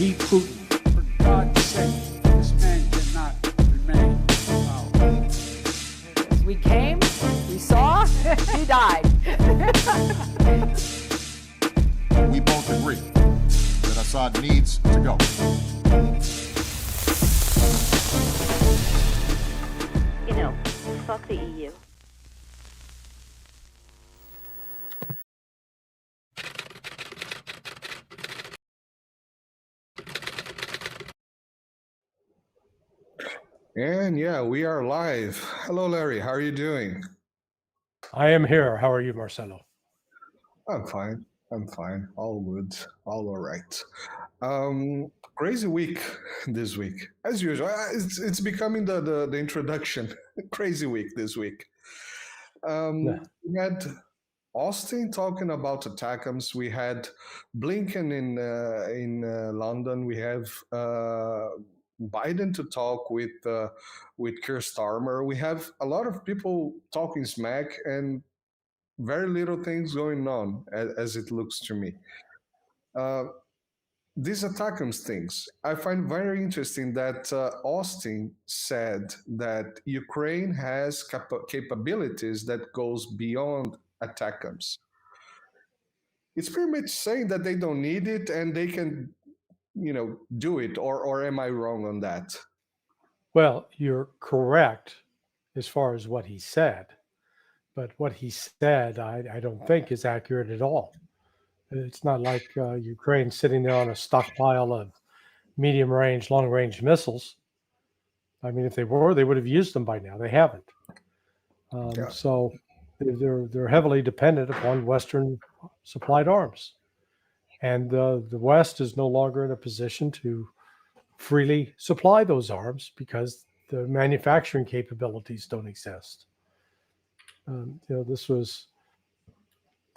defeat Putin. For God's sake, this man cannot remain in power. We came, we saw, he died. We both agree that Assad needs to go. You know, fuck the EU. And yeah, we are live. Hello, Larry. How are you doing? I am here. How are you, Marcelo? I'm fine. I'm fine. All good. All right. Crazy week this week, as usual. It's becoming the introduction. Crazy week this week. We had Austin talking about ATACMS. We had Blinken in London. We have Biden to talk with Keir Starmer. We have a lot of people talking smack and very little things going on, as it looks to me. These ATACMS things, I find very interesting that Austin said that Ukraine has capabilities that goes beyond ATACMS. It's pretty much saying that they don't need it and they can do it, or am I wrong on that? Well, you're correct as far as what he said, but what he said, I don't think is accurate at all. It's not like Ukraine sitting there on a stockpile of medium-range, long-range missiles. I mean, if they were, they would have used them by now. They haven't. So they're heavily dependent upon Western supplied arms. And the West is no longer in a position to freely supply those arms because the manufacturing capabilities don't exist. This was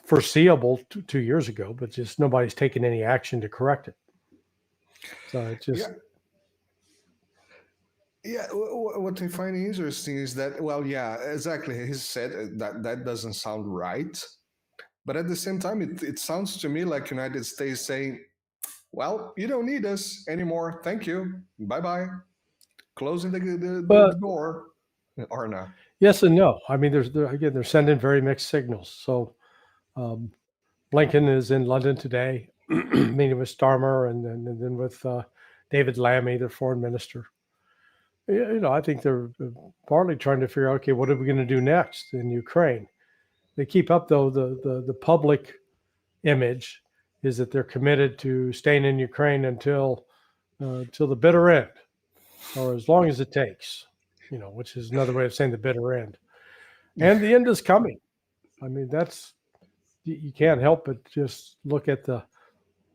foreseeable 2 years ago, but just nobody's taken any action to correct it. So it just... Yeah, what I find interesting is that, well, yeah, exactly. He said that doesn't sound right. But at the same time, it sounds to me like United States saying, well, you don't need us anymore. Thank you. Bye-bye. Closing the door or not. Yes and no. I mean, they're sending very mixed signals. So Blinken is in London today, meeting with Starmer and then with David Lammy, their foreign minister. I think they're partly trying to figure out, okay, what are we going to do next in Ukraine? They keep up, though, the public image is that they're committed to staying in Ukraine until the bitter end, or as long as it takes, which is another way of saying the bitter end. And the end is coming. I mean, you can't help but just look at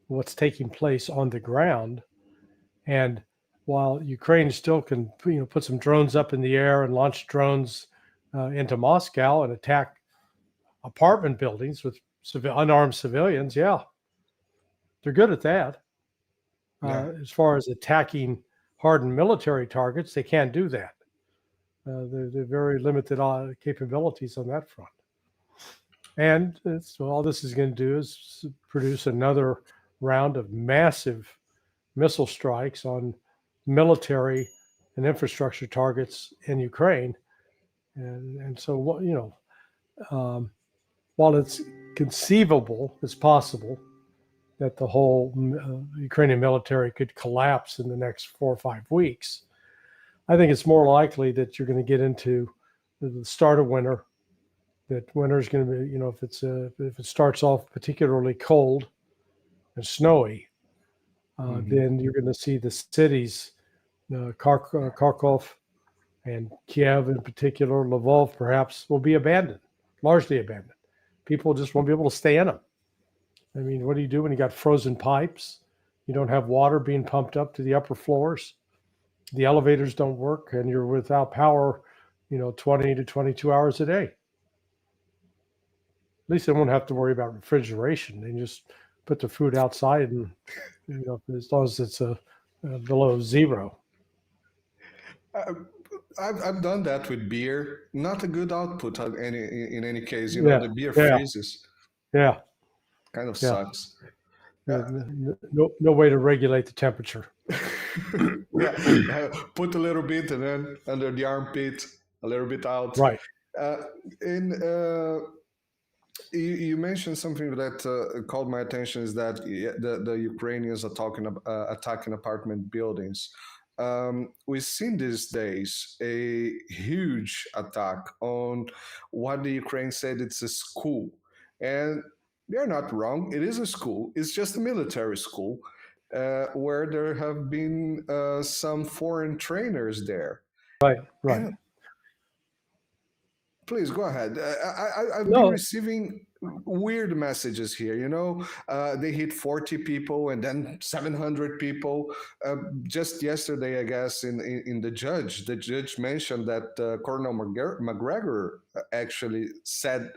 what's taking place on the ground. And while Ukraine still can, put some drones up in the air and launch drones into Moscow and attack apartment buildings with unarmed civilians, yeah, they're good at that. As far as attacking hardened military targets, they can't do that. They're very limited capabilities on that front. And so all this is going to do is produce another round of massive missile strikes on military and infrastructure targets in Ukraine. And so, while it's conceivable, it's possible that the whole Ukrainian military could collapse in the next 4 or 5 weeks, I think it's more likely that you're going to get into the start of winter, that winter is going to be, if it starts off particularly cold and snowy, then you're going to see the cities, Kharkov and Kiev in particular, Lvov perhaps, will be abandoned, largely abandoned. People just won't be able to stay in them. I mean, what do you do when you got frozen pipes? You don't have water being pumped up to the upper floors. The elevators don't work, and you're without power, 20 to 22 hours a day. At least they won't have to worry about refrigeration. They just put the food outside, and as long as it's below zero. I've done that with beer. Not a good output in any case. The beer freezes. Yeah. Kind of sucks. No way to regulate the temperature. Put a little bit and then under the armpit, a little bit out. Right. You mentioned something that called my attention, is that the Ukrainians are attacking apartment buildings. We've seen these days a huge attack on what the Ukraine said it's a school. And they're not wrong. It is a school. It's just a military school where there have been some foreign trainers there. Right. And, please go ahead. I've been receiving weird messages here. They hit 40 people and then 700 people. Just yesterday, I guess, in the judge mentioned that Colonel McGregor actually said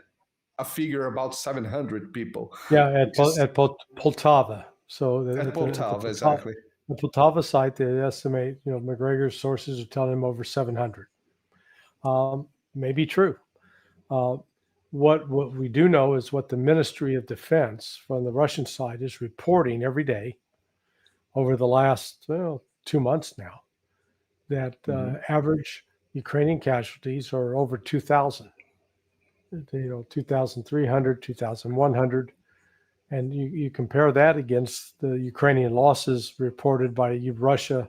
a figure about 700 people. Yeah, at Poltava. So at Poltava, exactly. The Poltava site, they estimate, McGregor's sources are telling him over 700. May be true. What we do know is what the Ministry of Defense from the Russian side is reporting every day over the last 2 months now, that average Ukrainian casualties are over 2,000. 2,300, 2,100. And you compare that against the Ukrainian losses reported by Russia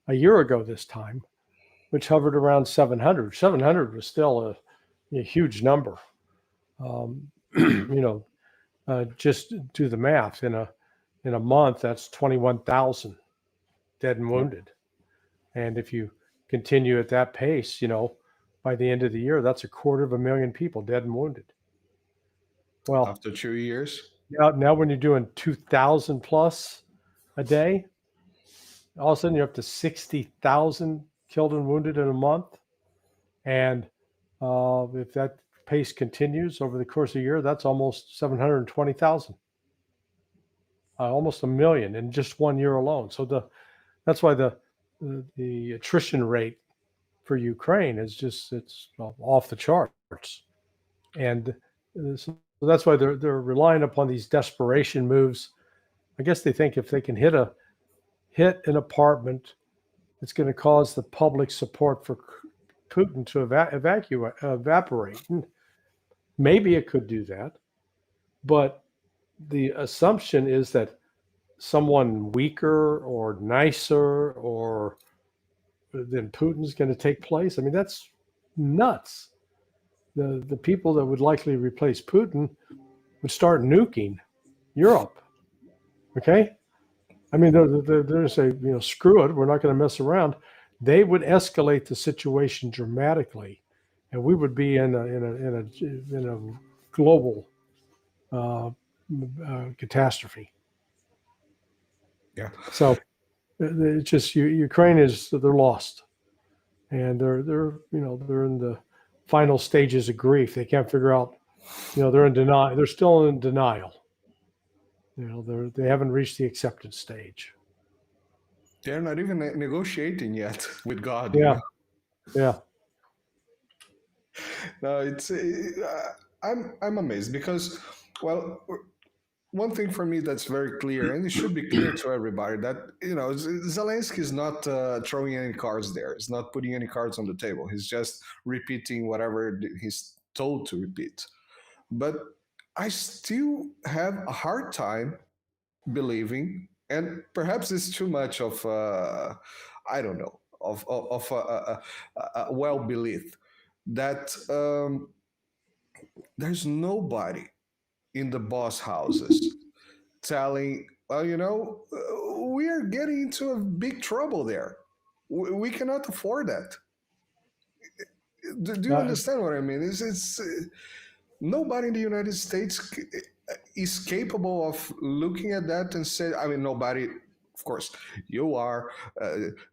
a year ago this time, which hovered around 700. 700 was still a huge number. Just do the math. In a month, that's 21,000 dead and wounded. And if you continue at that pace, by the end of the year, that's 250,000 people dead and wounded. Well, after 2 years. Now when you're doing 2,000 plus a day, all of a sudden you're up to 60,000 killed and wounded in a month. And if that pace continues over the course of a year, that's almost 720,000. Almost 1 million in just 1 year alone. So that's why the attrition rate for Ukraine is it's off the charts. And so that's why they're relying upon these desperation moves. I guess they think if they can hit an apartment, it's going to cause the public support for Putin to evaporate. Maybe it could do that, but the assumption is that someone weaker or nicer or than Putin's going to take place. I mean, that's nuts. The people that would likely replace Putin would start nuking Europe. Okay? I mean, they're going to say, screw it, we're not going to mess around. They would escalate the situation dramatically, and we would be in a global catastrophe. Yeah. So it's just Ukraine they're lost, and they're in the final stages of grief. They can't figure out, they're in denial. They're still in denial. They haven't reached the acceptance stage. They're not even negotiating yet with God. Yeah. Yeah. No, it's I'm amazed because, well, one thing for me that's very clear, and it should be clear to everybody, that Zelensky is not throwing any cards there. He's not putting any cards on the table. He's just repeating whatever he's told to repeat. But I still have a hard time believing, and perhaps it's too much of I don't know, of a well belief that there's nobody in the boss houses telling, well, we are getting into a big trouble there. We cannot afford that. Do you understand what I mean? It's nobody in the United States is capable of looking at that and say, nobody, of course, you are,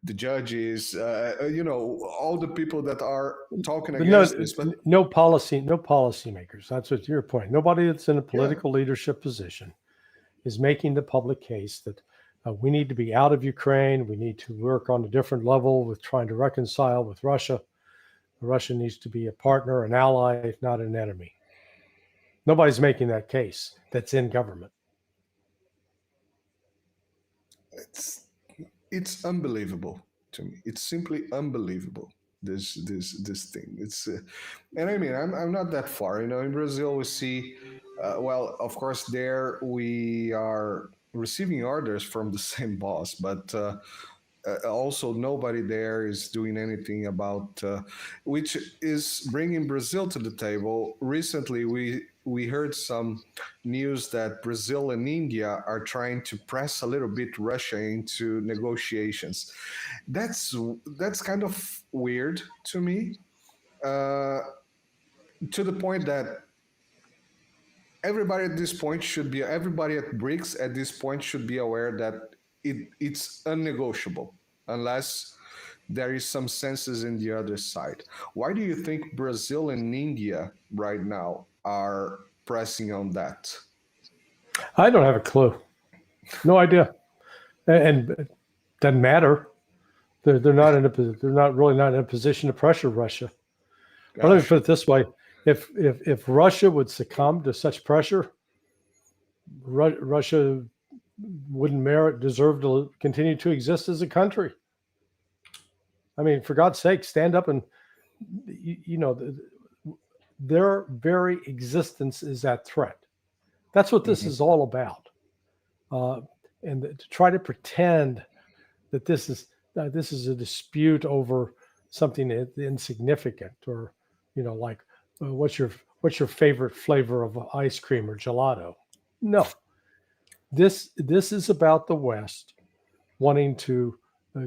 the judges, all the people that are talking against this. But no policymakers. That's what your point. Nobody that's in a political leadership position is making the public case that we need to be out of Ukraine. We need to work on a different level with trying to reconcile with Russia. Russia needs to be a partner, an ally, if not an enemy. Nobody's making that case that's in government. it's unbelievable to me. It's simply unbelievable. This thing. It's and I mean I'm not that far. In Brazil we see, well, of course there we are receiving orders from the same boss, but also nobody there is doing anything about, which is bringing Brazil to the table. Recently, we heard some news that Brazil and India are trying to press a little bit Russia into negotiations. That's kind of weird to me, to the point that everybody at BRICS at this point should be aware that it's unnegotiable unless there is some senses in the other side. Why do you think Brazil and India right now are pressing on that? I don't have a clue. No idea. And it doesn't matter. They're not really not in a position to pressure Russia. But let me put it this way: if Russia would succumb to such pressure, Russia wouldn't deserve to continue to exist as a country. I mean, for God's sake, stand up and, their very existence is at threat. That's what this is all about. And to try to pretend that this is a dispute over something insignificant, or, like, what's your favorite flavor of ice cream or gelato? No. This is about the West wanting to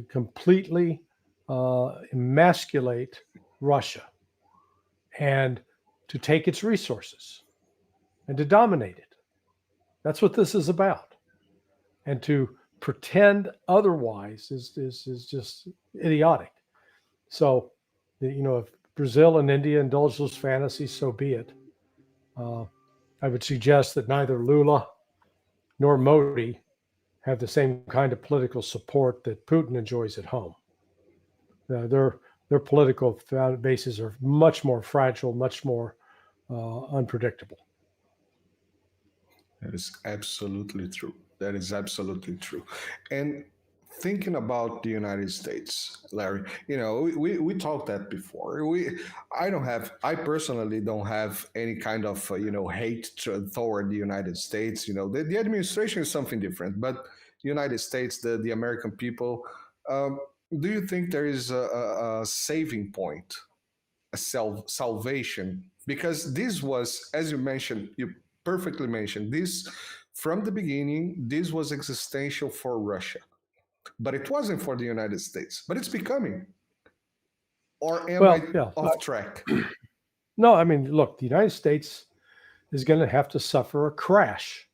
completely emasculate Russia and to take its resources and to dominate it. That's what this is about. And to pretend otherwise is just idiotic. So, if Brazil and India indulge those fantasies, so be it. I would suggest that neither Lula nor Modi have the same kind of political support that Putin enjoys at home. Their political bases are much more fragile, much more unpredictable. That is absolutely true. That is absolutely true. And thinking about the United States, Larry, we talked that before. I personally don't have any kind of hate toward the United States. The administration is something different, but the United States, the American people, do you think there is a saving point, a salvation? Because this was, as you perfectly mentioned, this from the beginning, this was existential for Russia. But it wasn't for the United States. But it's becoming. Or am I off track? No, I mean, look, the United States is going to have to suffer a crash.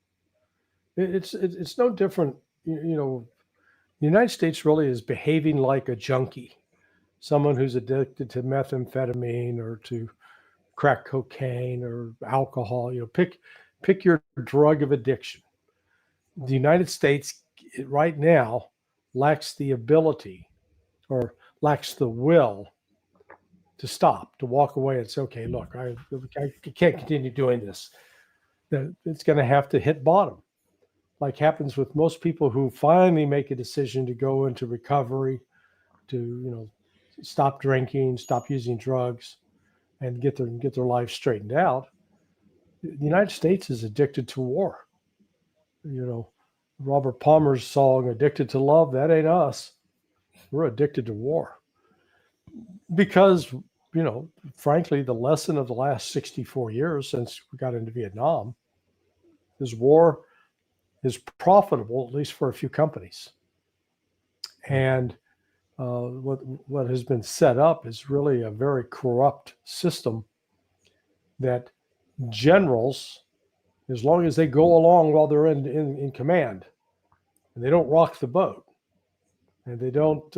It's no different. The United States really is behaving like a junkie, someone who's addicted to methamphetamine or to crack cocaine or alcohol. Pick your drug of addiction. The United States right now lacks the ability or lacks the will to stop, to walk away and say, okay, look, I can't continue doing this. It's going to have to hit bottom, like happens with most people who finally make a decision to go into recovery, to stop drinking, stop using drugs, and get their life straightened out. The United States is addicted to war. Robert Palmer's song, Addicted to Love, that ain't us. We're addicted to war. Because, frankly, the lesson of the last 64 years since we got into Vietnam is war is profitable, at least for a few companies. And what has been set up is really a very corrupt system that generals, as long as they go along while they're in command, and they don't rock the boat, and they don't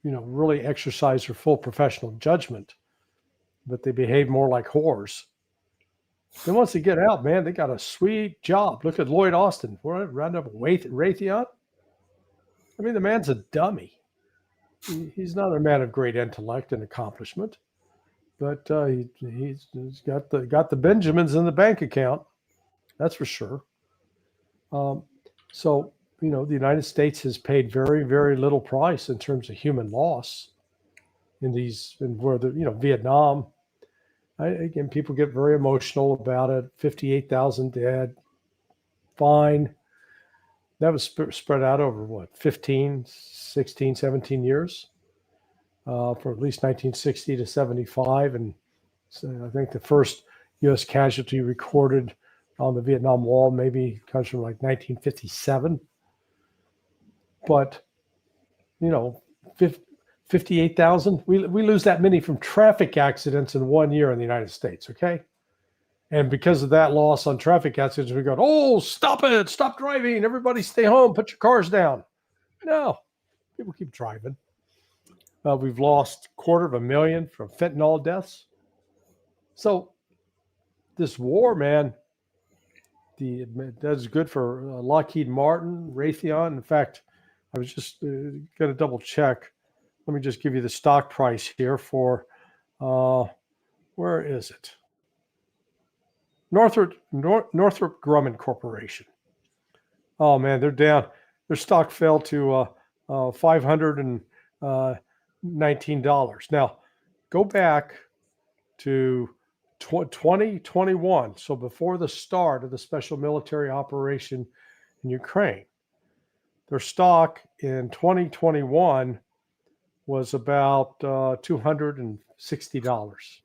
really exercise their full professional judgment, but they behave more like whores. Then once they get out, man, they got a sweet job. Look at Lloyd Austin. Round up Raytheon. I mean, the man's a dummy. He's not a man of great intellect and accomplishment, but he's got the Benjamins in the bank account. That's for sure. So, the United States has paid very, very little price in terms of human loss Vietnam. Again, people get very emotional about it. 58,000 dead. Fine. That was spread out over 15, 16, 17 years for at least 1960 to 75. And so I think the first U.S. casualty recorded on the Vietnam Wall maybe comes from 1957. But, 58,000, we lose that many from traffic accidents in 1 year in the United States, okay? And because of that loss on traffic accidents, we go, oh, stop it, stop driving, everybody stay home, put your cars down. No, people keep driving. We've lost 250,000 from fentanyl deaths. So this war, man, that's good for Lockheed Martin, Raytheon. In fact, I was just going to double check. Let me just give you the stock price here for, where is it? Northrop Grumman Corporation. Oh man, they're down. Their stock fell to $519. Now, go back to 2021. So before the start of the special military operation in Ukraine, their stock in 2021 was about $260.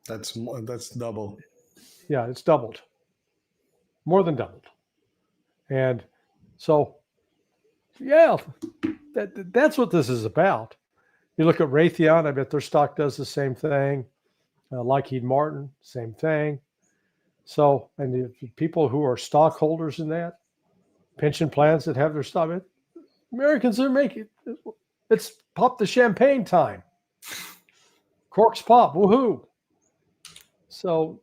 That's double. Yeah, it's doubled, more than doubled. And so, yeah, that's what this is about. You look at Raytheon, I bet their stock does the same thing. Lockheed Martin, same thing. So, and the people who are stockholders in that, pension plans that have their stock, Americans are making, it's pop the champagne time. Corks pop, woohoo. So,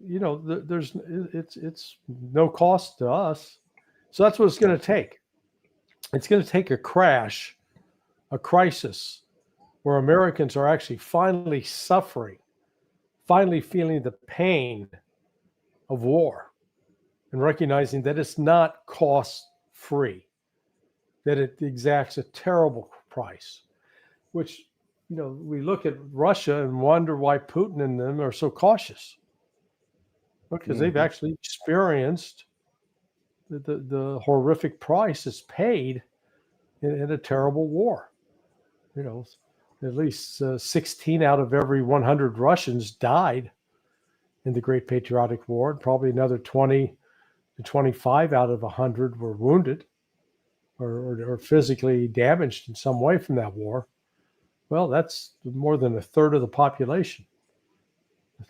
it's no cost to us. So that's what it's going to take. It's going to take a crash, a crisis, where Americans are actually finally suffering, finally feeling the pain of war and recognizing that it's not cost-free, that it exacts a terrible price, which, we look at Russia and wonder why Putin and them are so cautious. Because they've actually experienced the horrific price it's paid in a terrible war. At least 16 out of every 100 Russians died in the Great Patriotic War, and probably another 20 to 25 out of 100 were wounded or physically damaged in some way from that war. Well, that's more than a third of the population.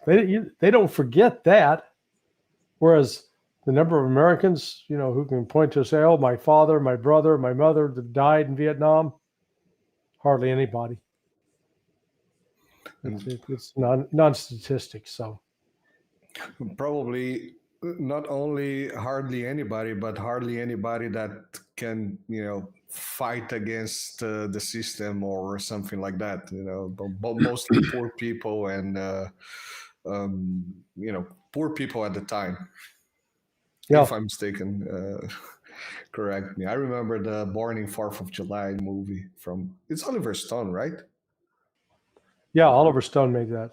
They don't forget that. Whereas the number of Americans, who can point to say, oh, my father, my brother, my mother that died in Vietnam, hardly anybody. It's non-statistics. So probably not only hardly anybody, but hardly anybody that can, fight against the system or something like that. But mostly poor people and, poor people at the time. Yeah. If I'm mistaken, correct me. I remember the Born in 4th of July movie it's Oliver Stone, right? Yeah, Oliver Stone made that.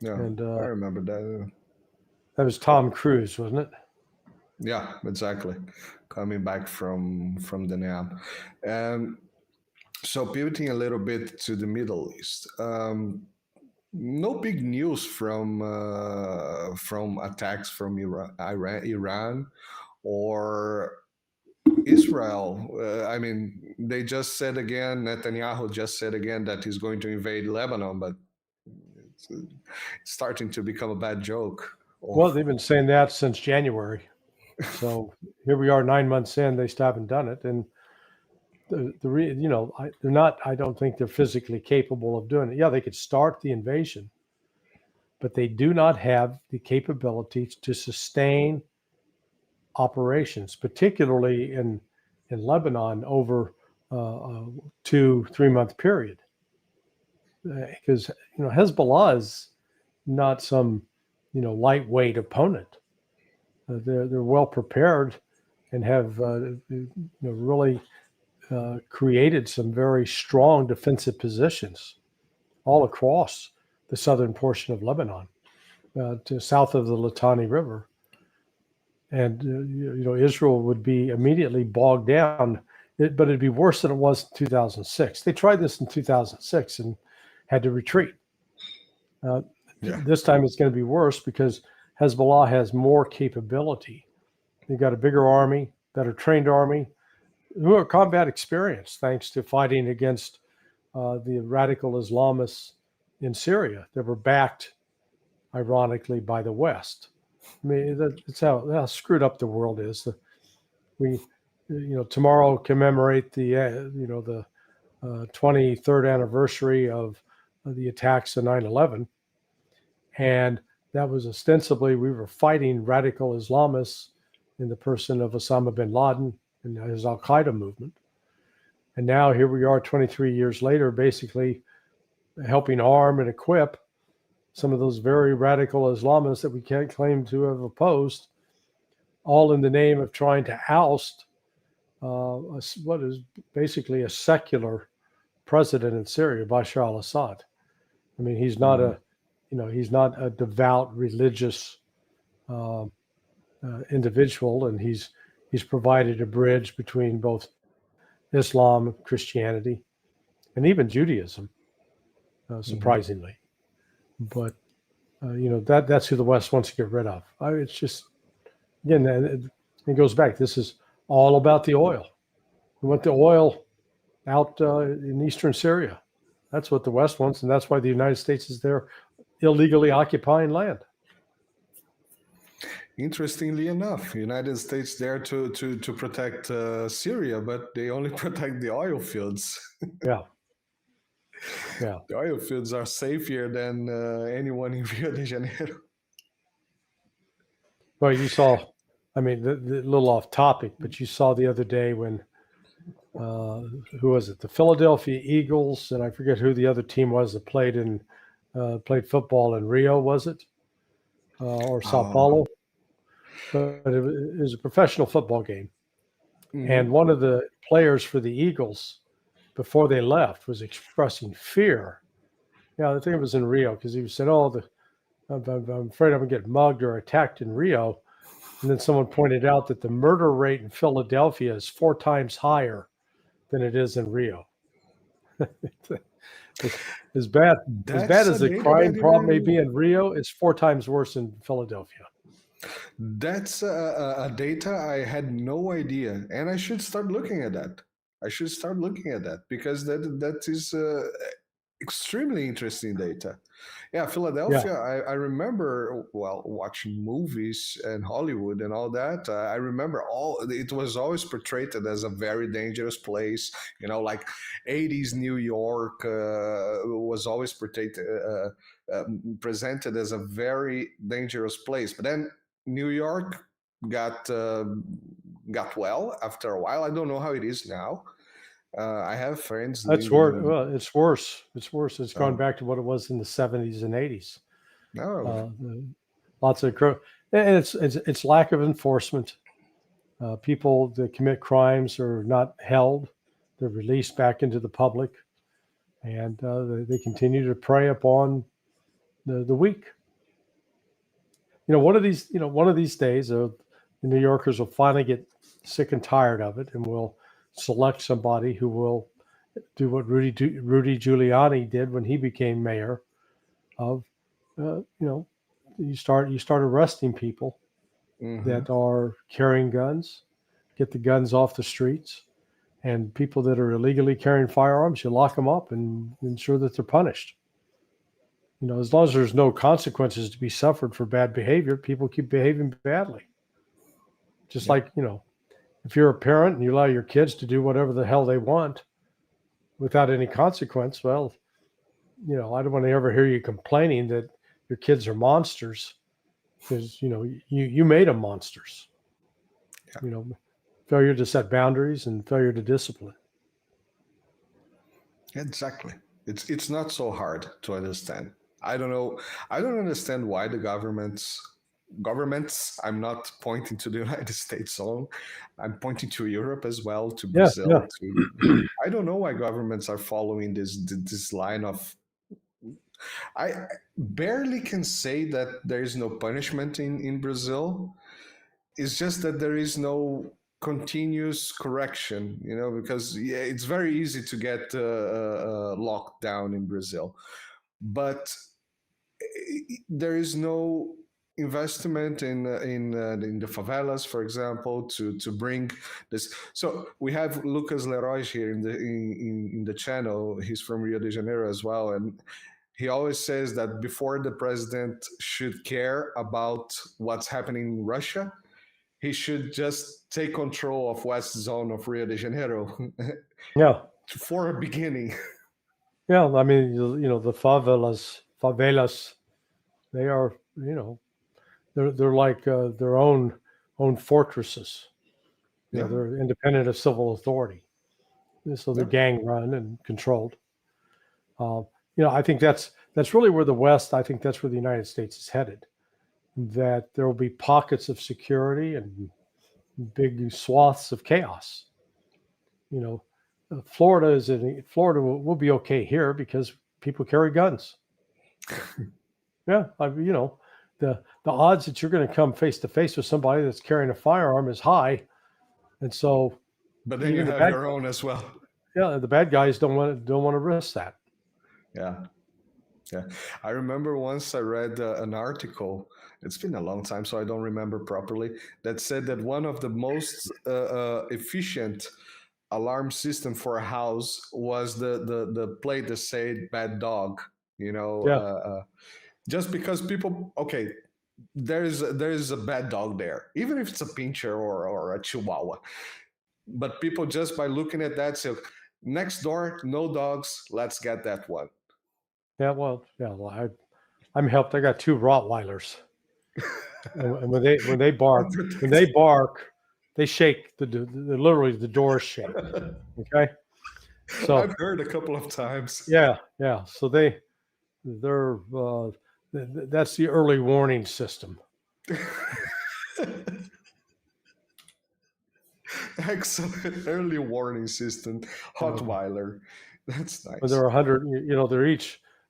Yeah, and I remember that. That was Tom Cruise, wasn't it? Yeah, exactly. Coming back from the NAM. So pivoting a little bit to the Middle East. No big news from attacks from Iran or Israel. They just said again, Netanyahu just said again that he's going to invade Lebanon, but it's starting to become a bad joke. Well, they've been saying that since January. So here we are 9 months in, they still haven't done it. And they're not, I don't think they're physically capable of doing it. Yeah, they could start the invasion, but they do not have the capabilities to sustain operations, particularly in Lebanon over a 2-3 month period. Because, Hezbollah is not some, lightweight opponent. They're well prepared and have really created some very strong defensive positions all across the southern portion of Lebanon, to south of the Litani River. And Israel would be immediately bogged down, but it'd be worse than it was in 2006. They tried this in 2006 and had to retreat. This time it's going to be worse because Hezbollah has more capability. They've got a bigger army, better trained army, who are combat experienced thanks to fighting against the radical Islamists in Syria that were backed, ironically, by the West. I mean, that's how screwed up the world is. We tomorrow commemorate the 23rd anniversary of the attacks of 9/11, and that was ostensibly we were fighting radical Islamists in the person of Osama bin Laden and his Al Qaeda movement, and now here we are 23 years later, basically helping arm and equip some of those very radical Islamists that we can't claim to have opposed, all in the name of trying to oust what is basically a secular president in Syria, Bashar al-Assad. I mean, he's not he's not a devout religious individual, and he's provided a bridge between both Islam, Christianity, and even Judaism, surprisingly. But that's who the West wants to get rid of. It's just, again, it goes back. This is all about the oil. We want the oil out in eastern Syria. That's what the West wants, and that's why the United States is there illegally occupying land. Interestingly enough, the United States there to protect Syria, but they only protect the oil fields. Yeah. The oil fields are safer than anyone in Rio de Janeiro. Well, you saw, I mean, the little off topic, but you saw the other day when, who was it? The Philadelphia Eagles, and I forget who the other team was that played football in Rio, was it? Or Sao Paulo? But it was a professional football game. Mm-hmm. And one of the players for the Eagles, before they left, was expressing fear. Yeah, I think it was in Rio, because he said, I'm afraid I'm going to get mugged or attacked in Rio. And then someone pointed out that the murder rate in Philadelphia is 4 times higher than it is in Rio. as bad as the crime problem may be in Rio, it's 4 times worse in Philadelphia. That's a data I had no idea, and I should start looking at that. Because that is extremely interesting data. Yeah, Philadelphia. Yeah. I remember watching movies and Hollywood and all that. I remember it was always portrayed as a very dangerous place. Like 80s New York was always presented as a very dangerous place. But then New York got well after a while. I don't know how it is now. I have friends. That's worse. Well, it's worse. It's gone back to what it was in the 70s and 80s. No, lots of and it's lack of enforcement. People that commit crimes are not held; they're released back into the public, and they continue to prey upon the weak. One of these days, the New Yorkers will finally get sick and tired of it, and will select somebody who will do what Rudy Giuliani did when he became mayor. You start arresting people that are carrying guns, get the guns off the streets, and people that are illegally carrying firearms, you lock them up and ensure that they're punished. As long as there's no consequences to be suffered for bad behavior, people keep behaving badly. Just like, if you're a parent and you allow your kids to do whatever the hell they want without any consequence, well, I don't want to ever hear you complaining that your kids are monsters, because, you made them monsters. Yeah. Failure to set boundaries and failure to discipline. Exactly. It's not so hard to understand. I don't know. I don't understand why the governments governments. I'm not pointing to the United States alone. I'm pointing to Europe as well, to Yeah, Brazil. yeah. I don't know why governments are following this line of. I barely can say that there is no punishment in Brazil. It's just that there is no continuous correction, because it's very easy to get locked down in Brazil, but there is no investment in the favelas, for example, to bring this. So we have Lucas Leroy here in the channel. He's from Rio de Janeiro as well, and he always says that before the president should care about what's happening in Russia, he should just take control of West Zone of Rio de Janeiro. Yeah. For a beginning. Yeah, I mean, the favelas, they are, they're like their own fortresses. Yeah. They're independent of civil authority, so they're gang run and controlled. I think that's really where the West. I think that's where the United States is headed. That there will be pockets of security and big swaths of chaos. Florida will be okay here because people carry guns. Yeah, the odds that you're going to come face to face with somebody that's carrying a firearm is high, and so. But then you have your own as well. Yeah, the bad guys don't want to risk that. Yeah. I remember once I read an article. It's been a long time, so I don't remember properly. That said that one of the most efficient alarm system for a house was the plate that said "bad dog." Just because people, there is a bad dog there, even if it's a pincher or a chihuahua. But people just by looking at that say, next door, no dogs. Let's get that one. Yeah, well, I'm helped. I got 2 Rottweilers, and when they bark, they shake. Literally the doors shake. Okay, so I've heard a couple of times. Yeah. So they're that's the early warning system. Excellent early warning system, Rottweiler. That's nice. But there are 100.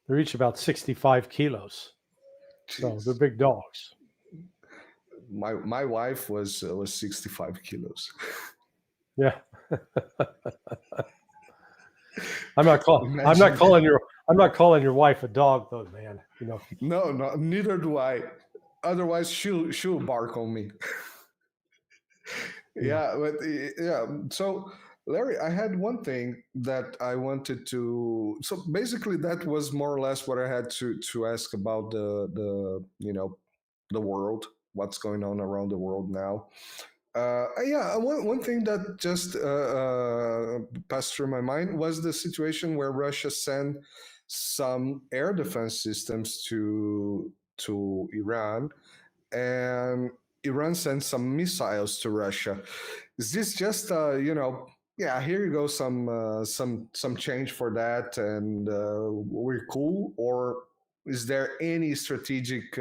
They're each about 65 kilos. Jeez. So they're big dogs. My wife was 65 kilos. Yeah. I'm not calling your wife a dog though, man. No, neither do I. Otherwise, she'll bark on me. So Larry, I had one thing that I wanted to. So basically, that was more or less what I had to ask about the world, what's going on around the world now. One thing that just passed through my mind was the situation where Russia sent some air defense systems to Iran, and Iran sent some missiles to Russia. Is this just here you go, some change for that, and we're cool, or is there any strategic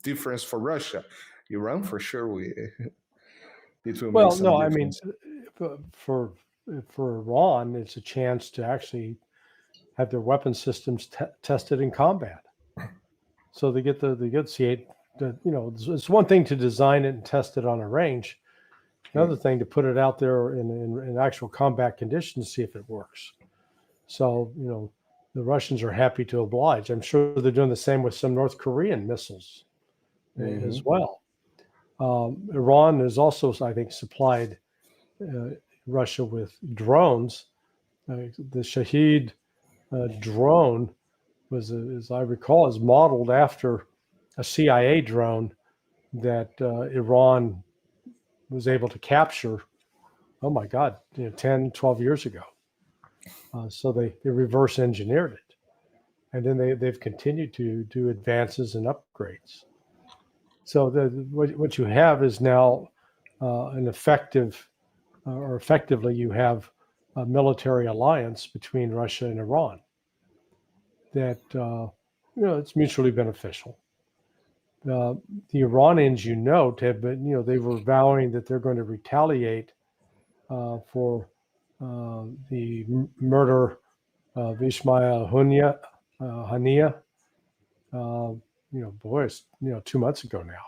difference for Russia? Iran, for sure, it will. Well, make some no, difference. I mean, for Iran, it's a chance to actually have their weapon systems tested in combat. So they get C8. It's one thing to design it and test it on a range. Another thing to put it out there in actual combat conditions, see if it works. So, the Russians are happy to oblige. I'm sure they're doing the same with some North Korean missiles as well. Iran has also, I think, supplied Russia with drones. The Shahid drone was, as I recall, is modeled after a CIA drone that Iran was able to capture, 10, 12 years ago. So they reverse engineered it. And then they've continued to do advances and upgrades. So what you have is now effectively you have a military alliance between Russia and Iran that, it's mutually beneficial. The Iranians, have been, they were vowing that they're going to retaliate for the murder of Ismail Hania. It's 2 months ago now.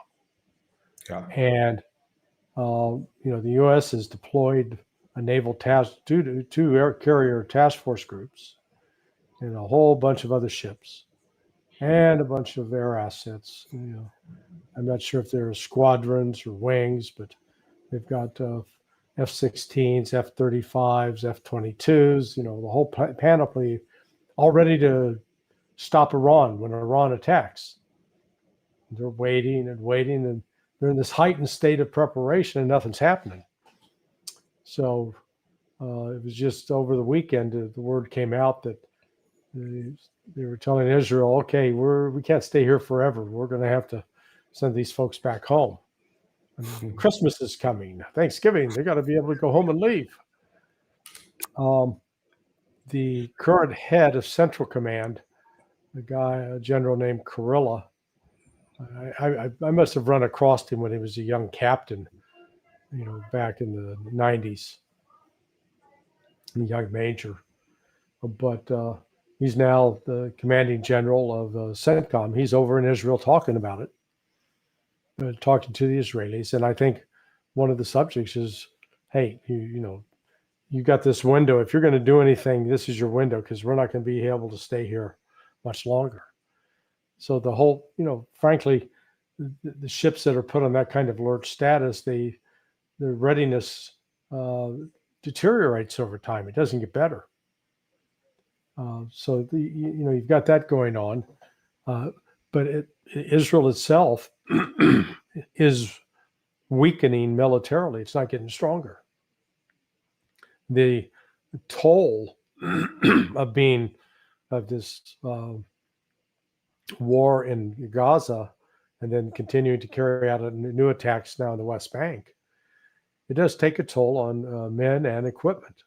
Yeah. And the U.S. has deployed a naval two air carrier task force groups and a whole bunch of other ships and a bunch of air assets. I'm not sure if they're squadrons or wings, but they've got F-16s, F-35s, F-22s, the whole panoply, all ready to stop Iran when Iran attacks. They're waiting and waiting, and they're in this heightened state of preparation, and nothing's happening. So it was just over the weekend, the word came out that they were telling Israel, okay, we can't stay here forever. We're going to have to send these folks back home. Christmas is coming, Thanksgiving, they got to be able to go home and leave. The current head of Central Command, a general named Kurilla, I must have run across him when he was a young captain, back in the 90s, a young major. But he's now the commanding general of CENTCOM. He's over in Israel talking about it, talking to the Israelis. And I think one of the subjects is, hey, you got this window. If you're going to do anything, this is your window, because we're not going to be able to stay here much longer. So the whole, frankly, the ships that are put on that kind of alert status, their readiness deteriorates over time. It doesn't get better. So you've got that going on, but Israel itself is weakening militarily. It's not getting stronger. The toll of this war in Gaza, and then continuing to carry out new attacks now in the West Bank, it does take a toll on men and equipment.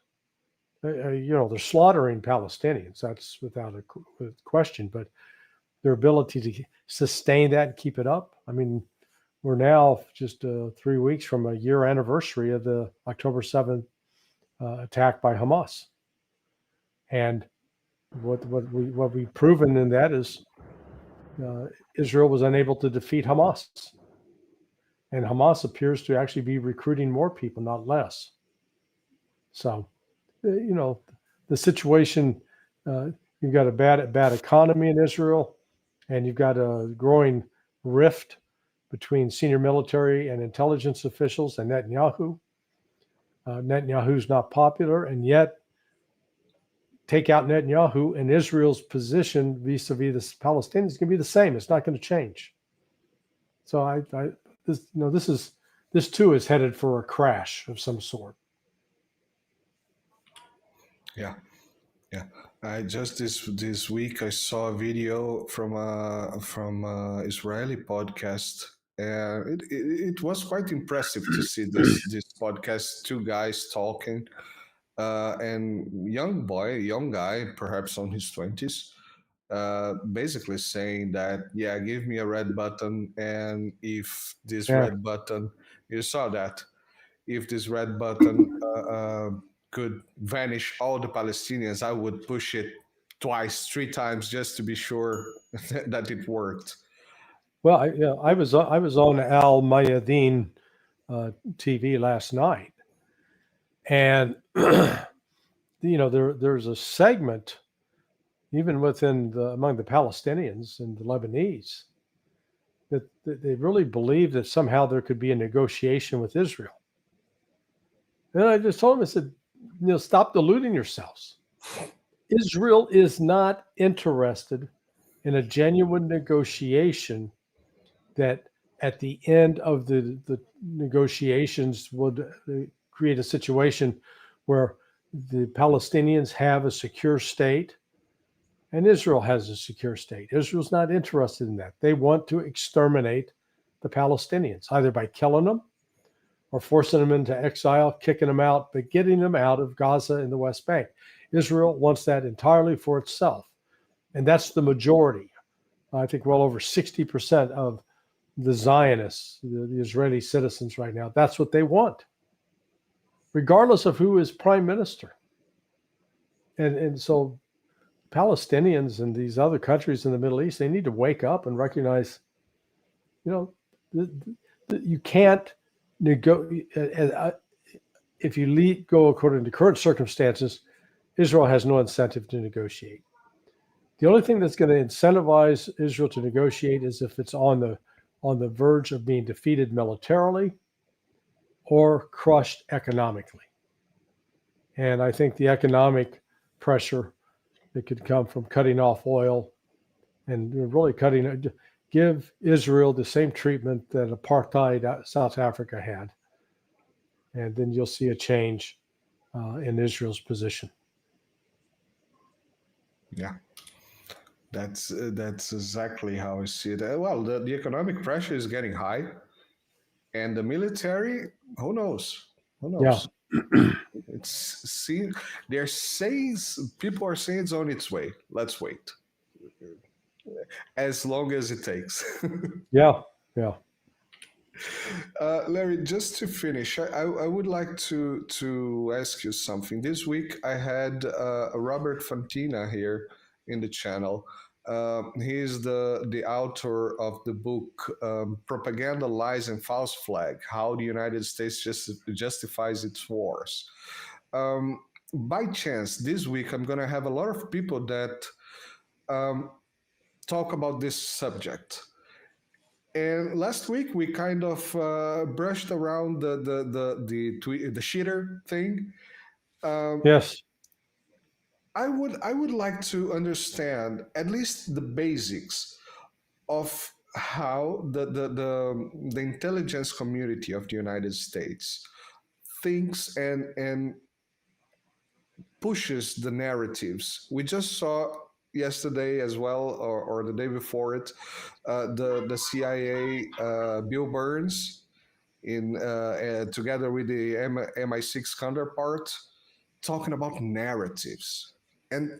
They're slaughtering Palestinians. That's without a question. But their ability to sustain that and keep it up. I mean, we're now just 3 weeks from a year anniversary of the October 7th attack by Hamas. And what we've proven in that is Israel was unable to defeat Hamas. And Hamas appears to actually be recruiting more people, not less. So, the situation, you've got a bad economy in Israel, and you've got a growing rift between senior military and intelligence officials and Netanyahu. Netanyahu's not popular, and yet take out Netanyahu, and Israel's position vis-a-vis the Palestinians is going to be the same. It's not going to change. So this too is headed for a crash of some sort. Yeah. I just this week I saw a video from Israeli podcast. It was quite impressive to see this podcast, two guys talking, and young guy, perhaps on his 20s, basically saying that, give me a red button, and if this red button, you saw that, if this red button could vanish all the Palestinians, I would push it twice, 3 times, just to be sure that it worked. Well, I was on Al Mayadeen TV last night, and there's a segment even among the Palestinians and the Lebanese that they really believe that somehow there could be a negotiation with Israel. And I just told them, I said, stop deluding yourselves. Israel is not interested in a genuine negotiation that at the end of the negotiations would create a situation where the Palestinians have a secure state and Israel has a secure state. Israel's not interested in that. They want to exterminate the Palestinians, either by killing them or forcing them into exile, kicking them out, but getting them out of Gaza and the West Bank. Israel wants that entirely for itself. And that's the majority. I think well over 60% of the Zionists, the Israeli citizens right now. That's what they want, regardless of who is prime minister. And so Palestinians and these other countries in the Middle East, they need to wake up and recognize, you can't if you go according to current circumstances, Israel has no incentive to negotiate. The only thing that's going to incentivize Israel to negotiate is if it's on the verge of being defeated militarily or crushed economically. And I think the economic pressure that could come from cutting off oil and really give Israel the same treatment that apartheid South Africa had. And then you'll see a change in Israel's position. Yeah, that's exactly how I see it. Well, the economic pressure is getting high, and the military, who knows? Who knows? Yeah. People are saying it's on its way. Let's wait, as long as it takes. Yeah. Larry, just to finish, I would like to ask you something. This week I had Robert Fantina here in the channel. He's the author of the book Propaganda, Lies, and False Flag: How the United States Justifies Its Wars. By chance, this week I'm going to have a lot of people that talk about this subject. And last week we kind of brushed around the cheater thing. Yes. I would like to understand at least the basics of how the intelligence community of the United States thinks and pushes the narratives. We just saw yesterday as well, or the day before it, the CIA, Bill Burns, together with the MI6 counterpart, talking about narratives, and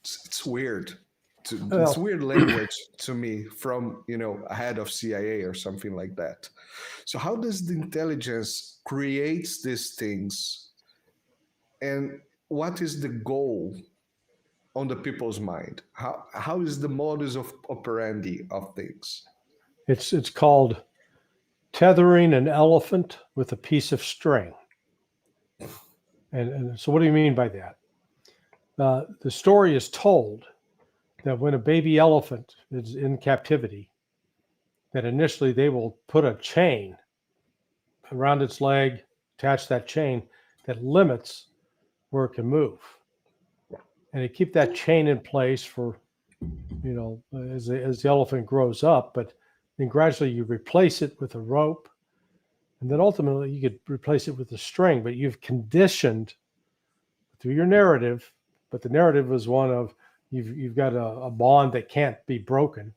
it's weird. It's weird language to me from a head of CIA or something like that. So how does the intelligence creates these things, and what is the goal on the people's mind? How is the modus operandi of things? It's called tethering an elephant with a piece of string. And so what do you mean by that? The story is told that when a baby elephant is in captivity, that initially they will put a chain around its leg, attach that chain that limits where it can move. And they keep that chain in place for, as the elephant grows up, but then gradually you replace it with a rope, and then ultimately you could replace it with a string, but you've conditioned through your narrative, but the narrative is one of you've got a bond that can't be broken,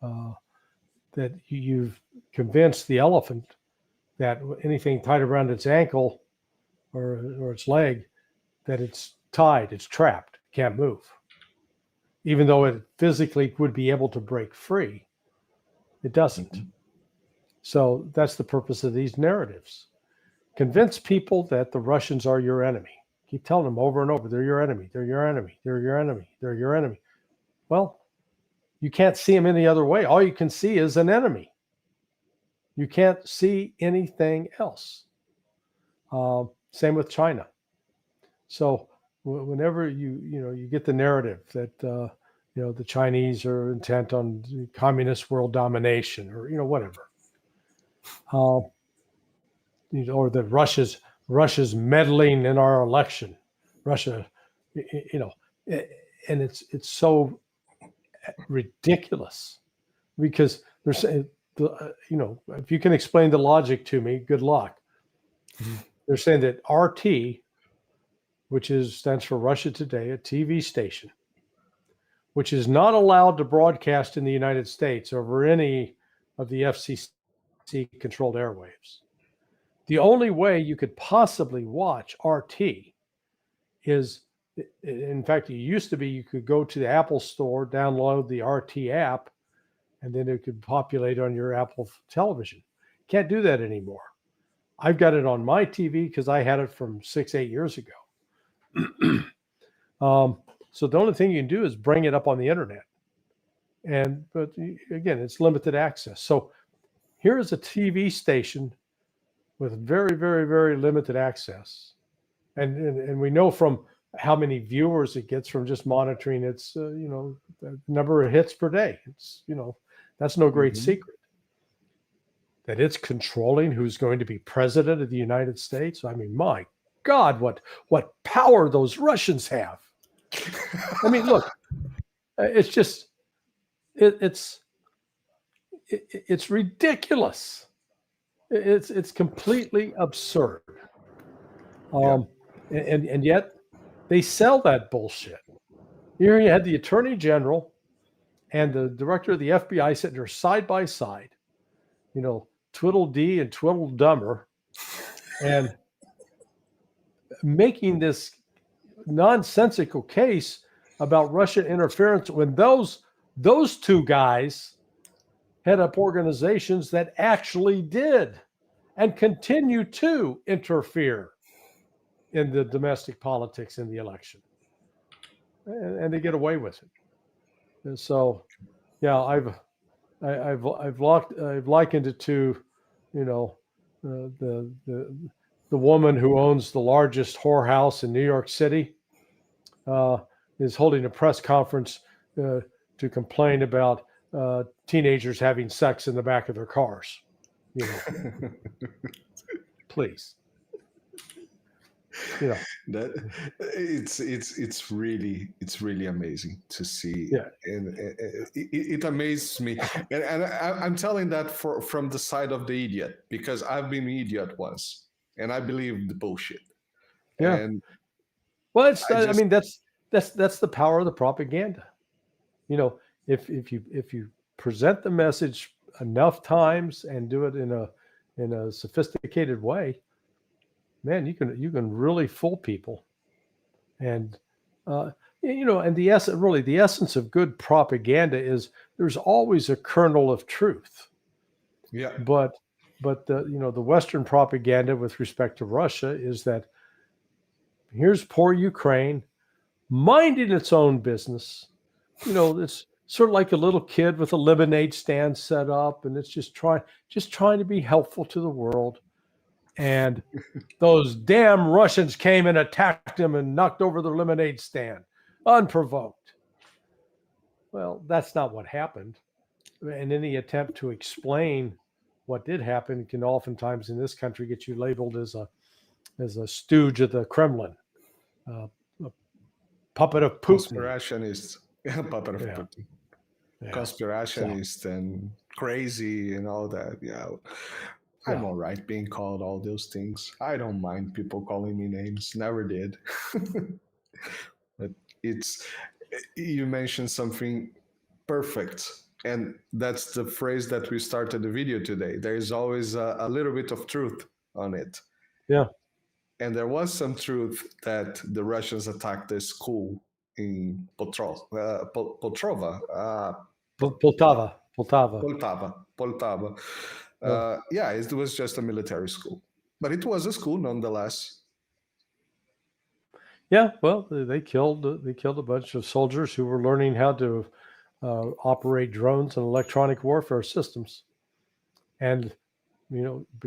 that you've convinced the elephant that anything tied around its ankle or its leg, that it's tied, it's trapped, can't move. Even though it physically would be able to break free, it doesn't. So that's the purpose of these narratives. Convince people that the Russians are your enemy. Keep telling them over and over, they're your enemy, they're your enemy, they're your enemy, they're your enemy. Well, you can't see them any other way. All you can see is an enemy. You can't see anything else. Same with China. So whenever you get the narrative that the Chinese are intent on communist world domination, or whatever, or that Russia's meddling in our election, Russia, and it's so ridiculous, because they're saying, if you can explain the logic to me, good luck. They're saying that RT, which stands for Russia Today, a TV station, which is not allowed to broadcast in the United States over any of the FCC-controlled airwaves. The only way you could possibly watch RT is, in fact, it used to be you could go to the Apple Store, download the RT app, and then it could populate on your Apple television. Can't do that anymore. I've got it on my TV because I had it from 6-8 years ago. So the only thing you can do is bring it up on the internet. But again, it's limited access. So here is a TV station with very, very, very limited access. And we know from how many viewers it gets from just monitoring its, the number of hits per day. It's, that's no great secret. That it's controlling who's going to be president of the United States. I mean, my God, what power those Russians have. I mean, look, it's just, it's ridiculous. It's completely absurd. And yet they sell that bullshit. Here you had the Attorney General and the director of the FBI sitting there side by side, Twiddledee and Twiddledummer, and making this nonsensical case about Russian interference when those two guys head up organizations that actually did and continue to interfere in the domestic politics in the election, and they get away with it. And so, yeah, I've likened it to, the woman who owns the largest whorehouse in New York City is holding a press conference to complain about teenagers having sex in the back of their cars. Please. That it's really amazing to see. Yeah. And it amazes me, and I'm telling that from the side of the idiot, because I've been an idiot once and I believe the bullshit. Yeah. And well, that's the power of the propaganda. If you present the message enough times and do it in a sophisticated way, man, you can really fool people. And and the essence of good propaganda is there's always a kernel of truth. Yeah. But the Western propaganda with respect to Russia is that here's poor Ukraine minding its own business. It's sort of like a little kid with a lemonade stand set up, and it's just trying to be helpful to the world. And those damn Russians came and attacked him and knocked over the lemonade stand, unprovoked. Well, that's not what happened. And any attempt to explain what did happen can oftentimes in this country get you labeled as a stooge of the Kremlin, a puppet of Putin. Conspirationist, puppet of Putin. Yeah. Conspirationist and crazy and all that. Yeah. I'm all right being called all those things. I don't mind people calling me names. Never did. But you mentioned something perfect. And that's the phrase that we started the video today. There is always a little bit of truth on it. Yeah. And there was some truth that the Russians attacked the school in Poltava. It was just a military school, but it was a school nonetheless. Yeah, well, they killed a bunch of soldiers who were learning how to operate drones and electronic warfare systems, and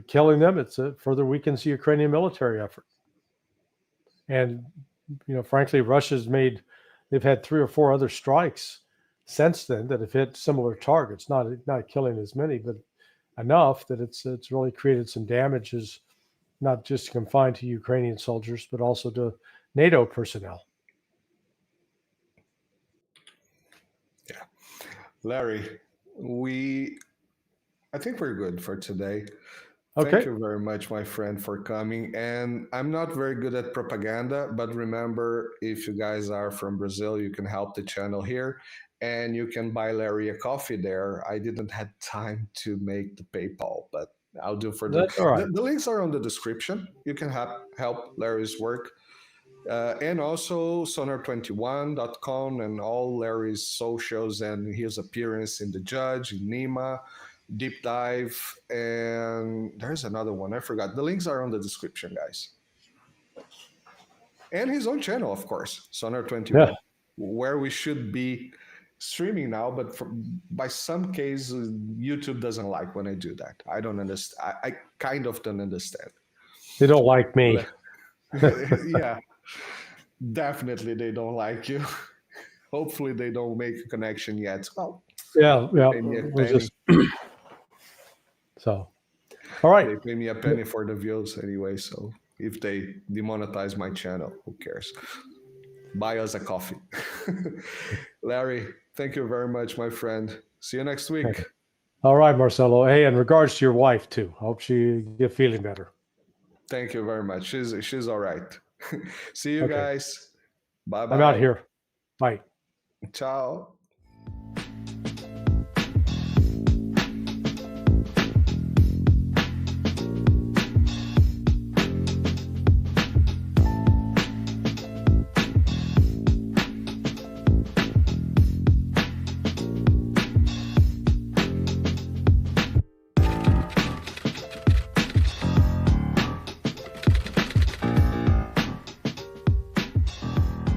killing them it further weakens the Ukrainian military effort. And frankly, they've had 3 or 4 other strikes since then that have hit similar targets, not killing as many, but enough that it's really created some damages, not just confined to Ukrainian soldiers, but also to NATO personnel. Yeah. Larry, I think we're good for today. Okay. Thank you very much, my friend, for coming. And I'm not very good at propaganda, but remember, if you guys are from Brazil, you can help the channel here. And you can buy Larry a coffee there. I didn't have time to make the PayPal, but I'll do for That's all right. The links are on the description. You can help Larry's work. And also sonar21.com and all Larry's socials and his appearance in The Judge, in Nima, Deep Dive, and there's another one, I forgot. The links are on the description, guys. And his own channel, of course, Sonar21, where we should be streaming now, but by some case, YouTube doesn't like when I do that. I don't understand. I kind of don't understand. They don't like me. Yeah, definitely they don't like you. Hopefully they don't make a connection yet. Well, yeah. So, all right. They pay me a penny for the views anyway, so if they demonetize my channel, who cares? Buy us a coffee. Larry, thank you very much, my friend. See you next week. All right, Marcelo. Hey, in regards to your wife too, hope she get feeling better. Thank you very much. She's all right. See you guys. Bye-bye. I'm out here. Bye. Ciao.